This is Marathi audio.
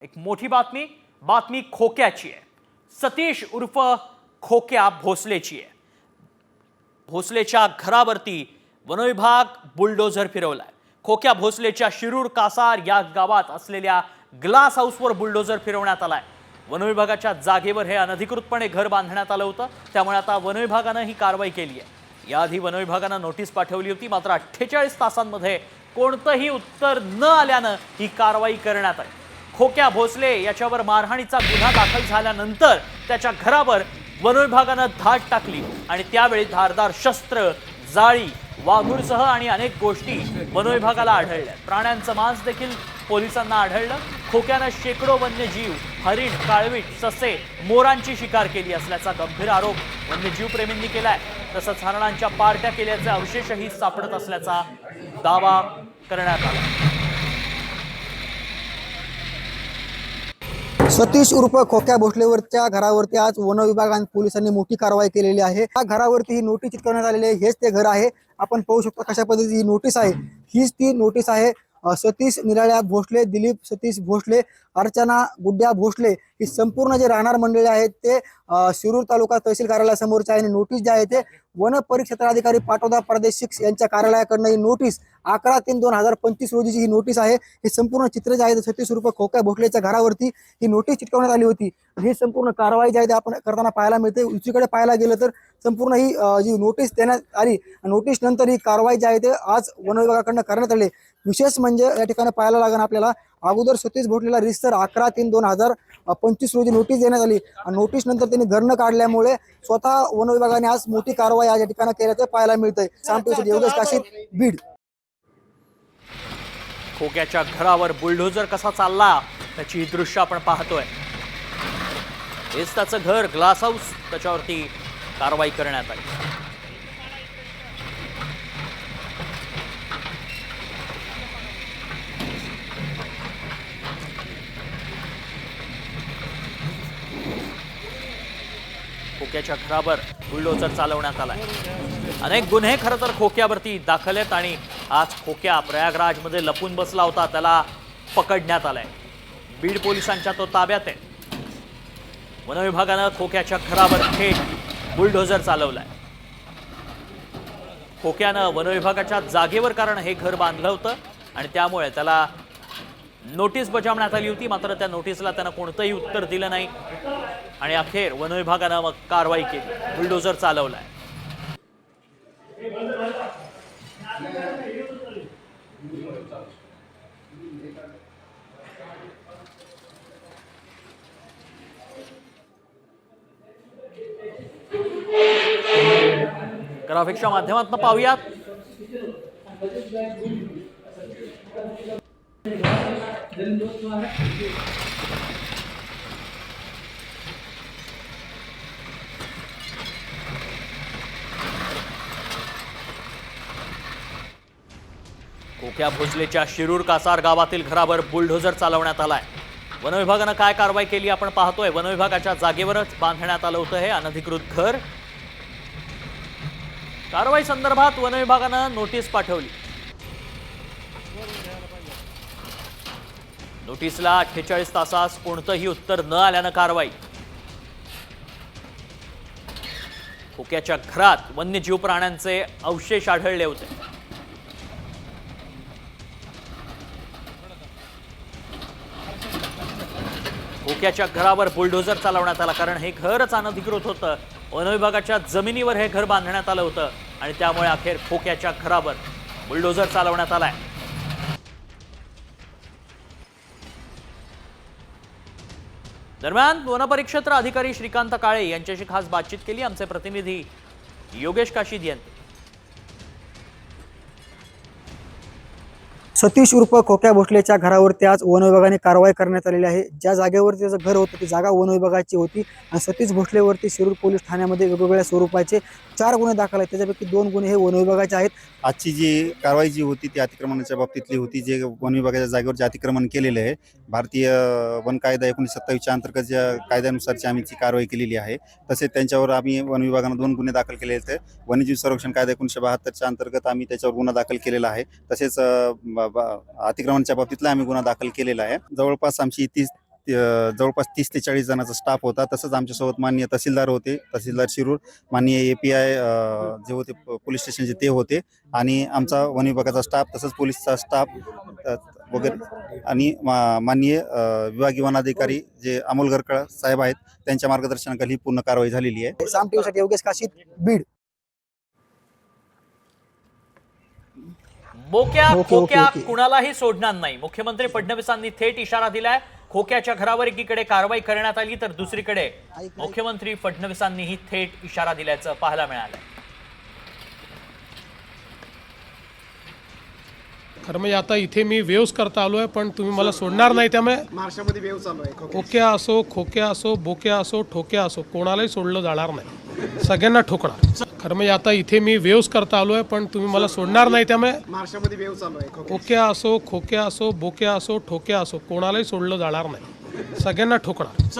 एक मोठी बातमी खोक्याची आहे। सतीश उर्फ खोक्या भोसलेची आहे। भोसलेच्या घरावरती वनविभाग बुलडोझर फिरवलाय। खोक्या भोसलेच्या शिरूर कासार या गावात असलेल्या ग्लास हाऊसवर बुलडोझर फिरवण्यात आलाय। वनविभागाच्या जागेवर हे अनधिकृतपणे घर बांधण्यात आलं होतं, त्यामुळे आता वनविभागानं ही कारवाई केली आहे। याआधी वनविभागानं नोटीस पाठवली होती, मात्र 48 तासांमध्ये कोणतंही उत्तर न आल्यानं ही कारवाई करण्यात आली। खोक्या भोसले याच्यावर मारहाणीचा गुन्हा दाखल झाल्यानंतर त्याच्या घरावर वनविभागानं धाड टाकली आणि त्यावेळी धारदार शस्त्र, जाळी, वाघूरसह आणि अनेक गोष्टी वनविभागाला आढळल्या। प्राण्यांचं मांस देखील पोलिसांना आढळलं। खोक्यानं शेकडो वन्यजीव, हरिण, काळवीट, ससे, मोरांची शिकार केली असल्याचा गंभीर आरोप वन्यजीव प्रेमींनी केलाय। तसंच हरणांच्या पार्ट्या केल्याचे अवशेषही सापडत असल्याचा दावा करण्यात आला। सतीश उर्फ खोक्या भोसलेवरच्या घरावरती आज वन विभाग आणि पोलिसांनी मोठी कारवाई केलेली आहे। या घरावरती ही नोटीस चिटकवण्यात आलेली आहे। हेच ते घर आहे। आपण पाहू शकतो कशा पद्धतीची ही नोटीस आहे। हीच ती नोटीस आहे। सतीश निराळ्या भोसले, दिलीप सतीश भोसले, अर्चना गुड्ड्या भोसले ही संपूर्ण जे राहणार मंडळी आहेत ते शिरूर तालुका तहसील कार्यालयासमोरचे आहे। नोटीस जे आहे ते वन परिक्षेत्राधिकारी पाटोदा प्रादेशिक यांच्या कार्यालयाकडून ही नोटीस 11/3/2025 रोजीची ही नोटीस आहे। हे संपूर्ण चित्र जे आहे सतीश उर्फ खोक्या भोसलेच्या घरावरती ही नोटीस चिटकवण्यात आली होती। ही संपूर्ण कारवाई जी आहे आपण करताना पाहायला मिळते। दुसरीकडे पाहायला गेलं तर संपूर्ण ही जी नोटीस देण्यात आली, नोटीस नंतर ही कारवाई जी आहे ते आज वन विभागाकडून करण्यात आली। विशेष म्हणजे या ठिकाणी पाहायला लागेल आपल्याला, अगोदर सतीश भोसलेला रितसर 11/3/2025 रोजी नोटीस देण्यात आली। नोटीस नंतर त्यांनी घर न काढल्यामुळे स्वतः वन विभागाने आज मोठी कारवाई आज या ठिकाणी केल्याचं पाहायला मिळतंय। योगेश काशीद, बीड। खोक्याच्या घरावर बुलडोझर कसा चालला त्याची दृश्य आपण पाहतोय। हेच त्याचं घर, ग्लास हाऊस, त्याच्यावरती कारवाई करण्यात आली। खोक्याच्या घरावर बुलडोझर चालवण्यात आलाय। अनेक गुन्हे खरं तर खोक्यावरती दाखल आहेत आणि आज खोक्या प्रयागराजमध्ये लपून बसला होता, त्याला पकडण्यात आलाय। बीड पोलिसांच्या तो ताब्यात आहे। वनविभागानं खोक्याच्या घरावर थेट बुलडोझर चालवलाय। खोक्यानं वनविभागाच्या जागेवर कारण हे घर बांधलं होतं आणि त्यामुळे त्याला नोटीस बजावण्यात आली होती, मात्र त्या नोटीसला त्यानं कोणतंही उत्तर दिलं नाही आणि अखेर वनविभागानं मग कारवाई केली, बुलडोझर चालवलाय। ग्राफिक्सच्या माध्यमातून पाहूयात खोक्या भोसलेच्या शिरूर कासार गावातील घरावर बुलडोझर चालवण्यात आलाय। वनविभागानं काय कारवाई केली आपण पाहतोय। वनविभागाच्या जागेवरच बांधण्यात आलं होतं हे अनधिकृत घर। कारवाई संदर्भात वनविभागानं नोटीस पाठवली। नोटीसला 48 तासास कोणतंही उत्तर न आल्यानं कारवाई। खोक्याच्या घरात वन्यजीव प्राण्यांचे अवशेष आढळले होते। खोक्याच्या घरावर बुलडोझर चालवण्यात आला, कारण हे घरच अनधिकृत होतं। वनविभागाच्या जमिनीवर हे घर बांधण्यात आलं होतं आणि त्यामुळे अखेर खोक्याच्या घरावर बुलडोझर चालवण्यात आलाय। दरम्यान वनपरिक्षेत्र अधिकारी श्रीकांत काळे यांच्याशी खास बातचीत केली आमचे प्रतिनिधी योगेश काशीद यांनी। सतीश उर्फ खोक्या भोसलेच्या घरावरती आज वन विभागाने कारवाई करण्यात आलेली आहे। ज्या जागेवरती त्याचं घर होतं ती जागा वन विभागाची होती आणि सतीश भोसलेवरती शिरूर पोलीस ठाण्यामध्ये वेगवेगळ्या स्वरूपाचे 4 गुन्हे दाखल आहेत। त्याच्यापैकी 2 गुन्हे हे वन विभागाचे आहेत। आजची जी कारवाई जी होती ती अतिक्रमणाच्या बाबतीतली होती, जे वन विभागाच्या जागेवर जे अतिक्रमण केलेले आहे, भारतीय वन कायदा 1927च्या अंतर्गत ज्या कायद्यानुसारची आम्ही ती कारवाई केलेली आहे। तसेच त्यांच्यावर आम्ही वन विभागानं 2 गुन्हे दाखल केले आहेत। वन्यजीव संरक्षण कायदा 1972च्या अंतर्गत आम्ही त्याच्यावर गुन्हा दाखल केलेला आहे। तसेच अतिक्रमणाच्या बाबतीतला आम्ही गुन्हा दाखल केलेला आहे। जवळपास आमची जवळपास 30 ते 40 जणांचा स्टाफ होता. तसंच आमच्यासोबत माननीय तहसीलदार होते, तहसीलदार शिरूर, माननीय API जे होते पोलीस स्टेशनचे ते होते आणि आमचा वन विभागाचा स्टाफ तसंच पोलीसचा स्टाफ वगैरे आणि माननीय विभागीय वनाधिकारी जे अमोल गरकळ साहेब आहेत त्यांच्या मार्गदर्शनाखाली पूर्ण कारवाई झालेली आहे. साम टीव्हीसाठी योगेश काशीद, बीड. Bokya okay, खोक्या okay. कुणालाही सोडणार नाही. मुख्यमंत्री फडणवीसांनी थेट इशारा दिलाय. खोक्याच्या घरावर एकीकडे कारवाई करण्यात आली तर दुसरीकडे मुख्यमंत्री फडणवीसांनीही थेट इशारा दिल्याचं पाहायला मिळालं. खरं म्हणजे आता इथे मी वेव्स करता आलो आहे, पण तुम्ही मला सोडणार नाही. त्यामुळे महाराष्ट्रामध्ये वेव चालू आहे. खोक्या असो, खोक्या असो, बोक्या असो, ठोक्या असो, कोणालाही सोडलं जाणार नाही. सगळ्यांना ठोकणार. खरं म्हणजे आता इथे मी वेव्स करता आलो आहे, पण तुम्ही मला सोडणार नाही. त्यामुळे महाराष्ट्रामध्ये वेव चालू आहे. खोक्या असो, खोक्या असो, बोक्या असो, ठोक्या असो, कोणालाही सोडलं जाणार नाही. सगळ्यांना ठोकणार.